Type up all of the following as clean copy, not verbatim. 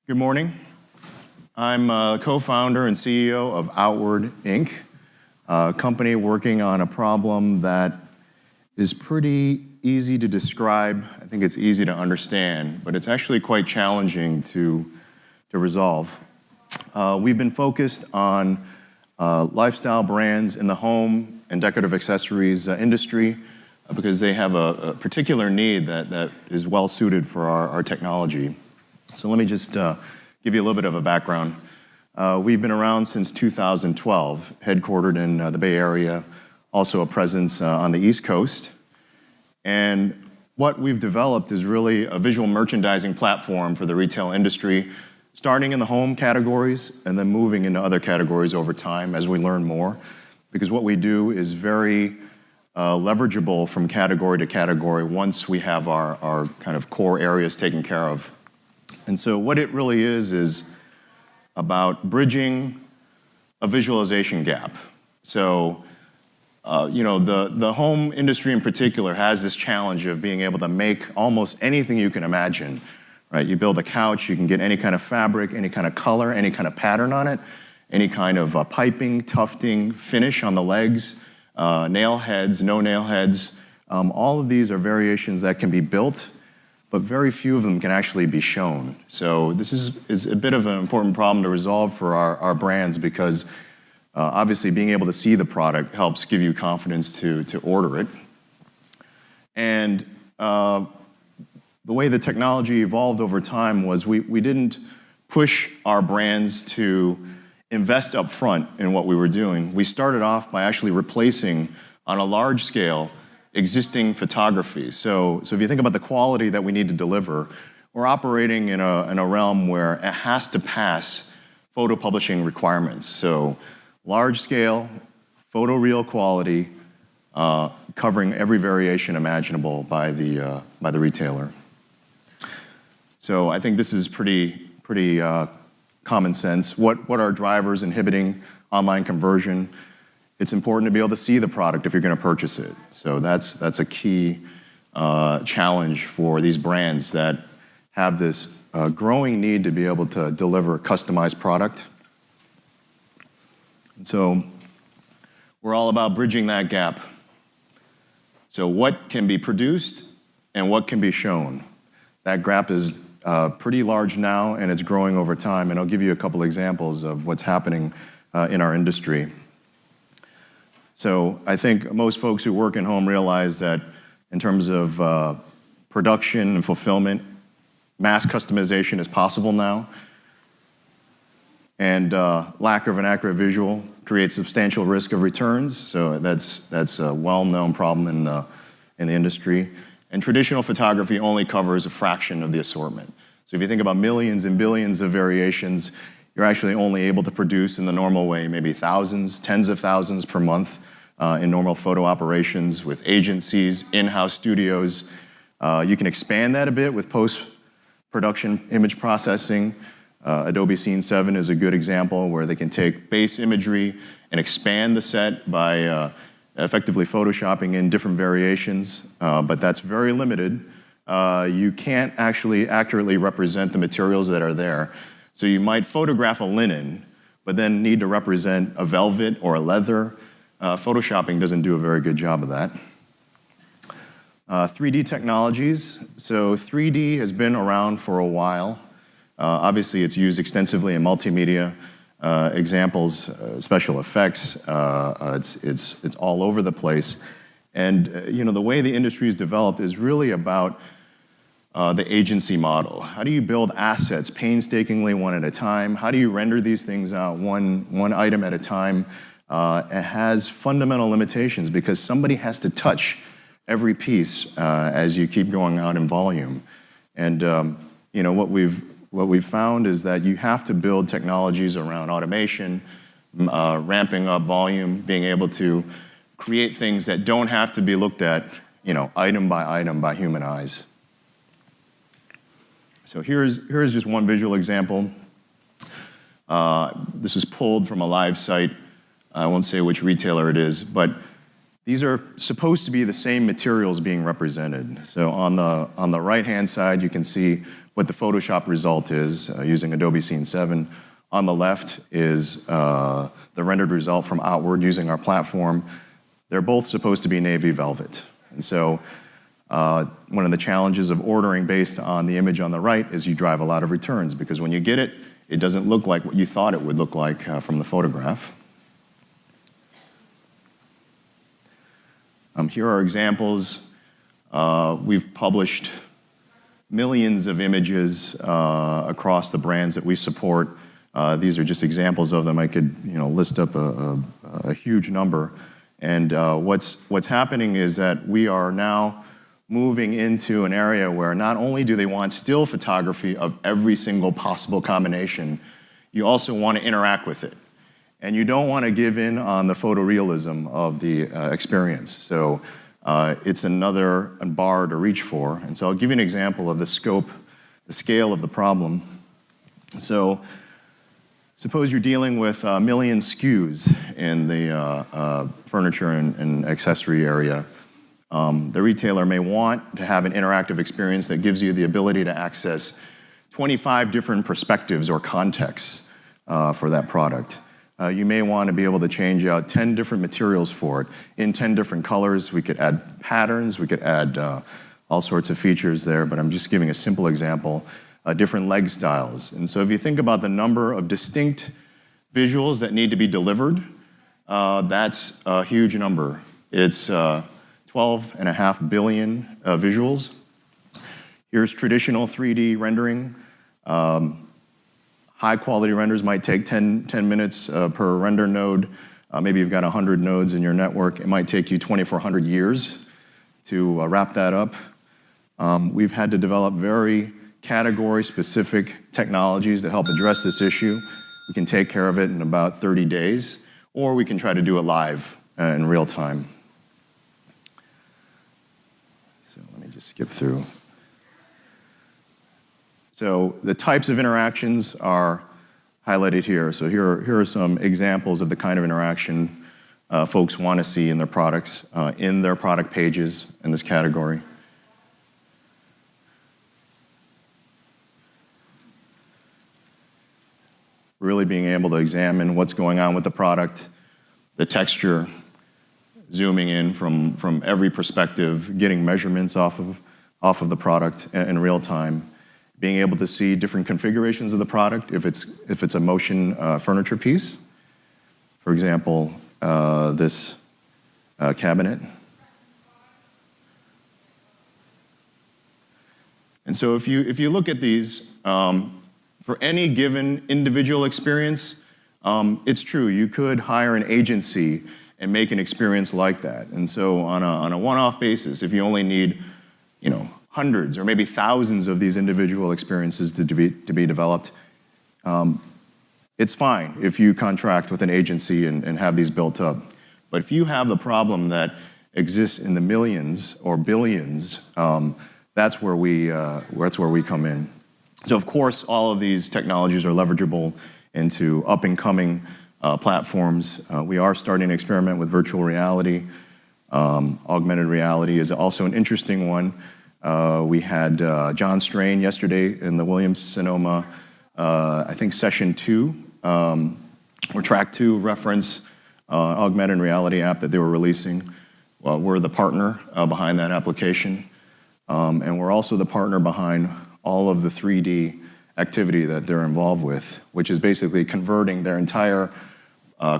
Good morning. I'm co-founder and CEO of Outward Inc., a company working on a problem that is pretty easy to describe. I think it's easy to understand, but it's actually quite challenging to resolve. We've been focused on lifestyle brands in the home and decorative accessories industry because they have a particular need that is well suited for our technology. So let me just give you a little bit of a background. We've been around since 2012, headquartered in the Bay Area, also a presence on the East Coast. And what we've developed is really a visual merchandising platform for the retail industry, starting in the home categories and then moving into other categories over time as we learn more. Because what we do is very leverageable from category to category once we have our kind of core areas taken care of. And so what it really is about bridging a visualization gap. So, the home industry in particular has this challenge of being able to make almost anything you can imagine, right? You build a couch, you can get any kind of fabric, any kind of color, any kind of pattern on it, any kind of piping, tufting, finish on the legs, nail heads, no nail heads. All of these are variations that can be built, but very few of them can actually be shown. So this is a bit of an important problem to resolve for our brands because obviously being able to see the product helps give you confidence to order it. And the way the technology evolved over time was we didn't push our brands to invest up front in what we were doing. We started off by actually replacing on a large scale existing photography. So if you think about the quality that we need to deliver, we're operating in a realm where it has to pass photo publishing requirements. So large scale, photoreal quality, covering every variation imaginable by the retailer. So I think this is pretty common sense. What are drivers inhibiting online conversion? It's important to be able to see the product if you're going to purchase it. So that's a key challenge for these brands that have this growing need to be able to deliver a customized product. And so we're all about bridging that gap. So what can be produced and what can be shown? That gap is pretty large now, and it's growing over time. And I'll give you a couple examples of what's happening in our industry. So I think most folks who work in home realize that in terms of production and fulfillment, mass customization is possible now. And lack of an accurate visual creates substantial risk of returns. So that's a well-known problem in the industry. And traditional photography only covers a fraction of the assortment. So if you think about millions and billions of variations, you're actually only able to produce in the normal way, maybe thousands, tens of thousands per month in normal photo operations with agencies, in-house studios. You can expand that a bit with post-production image processing. Adobe Scene 7 is a good example where they can take base imagery and expand the set by effectively photoshopping in different variations, but that's very limited. You can't actually accurately represent the materials that are there. So you might photograph a linen, but then need to represent a velvet or a leather. Photoshopping doesn't do a very good job of that. 3D technologies. So 3D has been around for a while. Obviously, it's used extensively in multimedia. Examples, special effects, it's all over the place. And the way the industry is developed is really about the agency model. How do you build assets painstakingly one at a time? How do you render these things out one item at a time? It has fundamental limitations because somebody has to touch every piece as you keep going out in volume. And what we've found is that you have to build technologies around automation, ramping up volume, being able to create things that don't have to be looked at, item by human eyes. So here's just one visual example. This was pulled from a live site. I won't say which retailer it is, but these are supposed to be the same materials being represented. So on the right-hand side, you can see what the Photoshop result is using Adobe Scene 7. On the left is the rendered result from Outward using our platform. They're both supposed to be navy velvet. And so one of the challenges of ordering based on the image on the right is you drive a lot of returns, because when you get it, it doesn't look like what you thought it would look like from the photograph. Here are examples. We've published millions of images across the brands that we support. These are just examples of them. I could, list up a huge number. And what's happening is that we are now moving into an area where not only do they want still photography of every single possible combination, you also want to interact with it. And you don't want to give in on the photorealism of the experience. So it's another bar to reach for. And so I'll give you an example of the scale of the problem. So suppose you're dealing with a million SKUs in the furniture and accessory area. The retailer may want to have an interactive experience that gives you the ability to access 25 different perspectives or contexts for that product. You may want to be able to change out 10 different materials for it in 10 different colors. We could add patterns, we could add all sorts of features there, but I'm just giving a simple example. Different leg styles. And so if you think about the number of distinct visuals that need to be delivered, that's a huge number. It's 12.5 billion visuals. Here's traditional 3D rendering. High quality renders might take 10 minutes per render node. Maybe you've got 100 nodes in your network. It might take you 2,400 years to wrap that up. We've had to develop very category-specific technologies that help address this issue. We can take care of it in about 30 days, or we can try to do it live in real time. So let me just skip through. So the types of interactions are highlighted here. So here are some examples of the kind of interaction folks want to see in their products, in their product pages in this category. Really being able to examine what's going on with the product, the texture, zooming in from every perspective, getting measurements off of the product in real time, being able to see different configurations of the product if it's a motion furniture piece. For example, this cabinet. And so if you look at these, for any given individual experience, it's true, you could hire an agency and make an experience like that. And so on a one-off basis, if you only need, hundreds or maybe thousands of these individual experiences to be developed, it's fine if you contract with an agency and have these built up. But if you have the problem that exists in the millions or billions, that's where we come in. So of course, all of these technologies are leverageable into up-and-coming platforms. We are starting to experiment with virtual reality. Augmented reality is also an interesting one. We had John Strain yesterday in the Williams-Sonoma, I think session 2, or track 2 reference augmented reality app that they were releasing. Well, we're the partner behind that application. And we're also the partner behind all of the 3D activity that they're involved with, which is basically converting their entire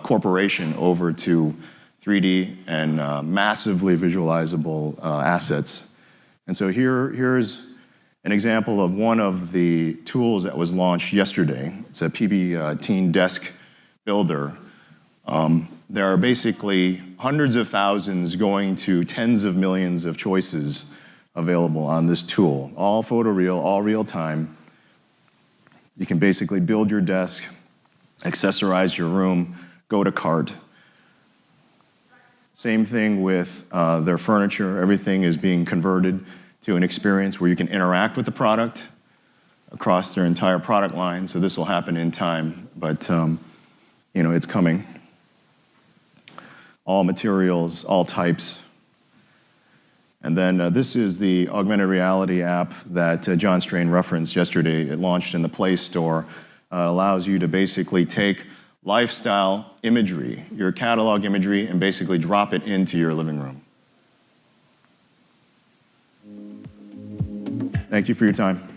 corporation over to 3D and massively visualizable assets. And so here's an example of one of the tools that was launched yesterday. It's a PB Teen Desk Builder. There are basically hundreds of thousands going to tens of millions of choices available on this tool. All photoreal, all real time. You can basically build your desk, accessorize your room, go to cart. Same thing with their furniture. Everything is being converted to an experience where you can interact with the product across their entire product line. So this will happen in time, but it's coming. All materials, all types. And then this is the augmented reality app that John Strain referenced yesterday. It launched in the Play Store. Allows you to basically take lifestyle imagery, your catalog imagery, and basically drop it into your living room. Thank you for your time.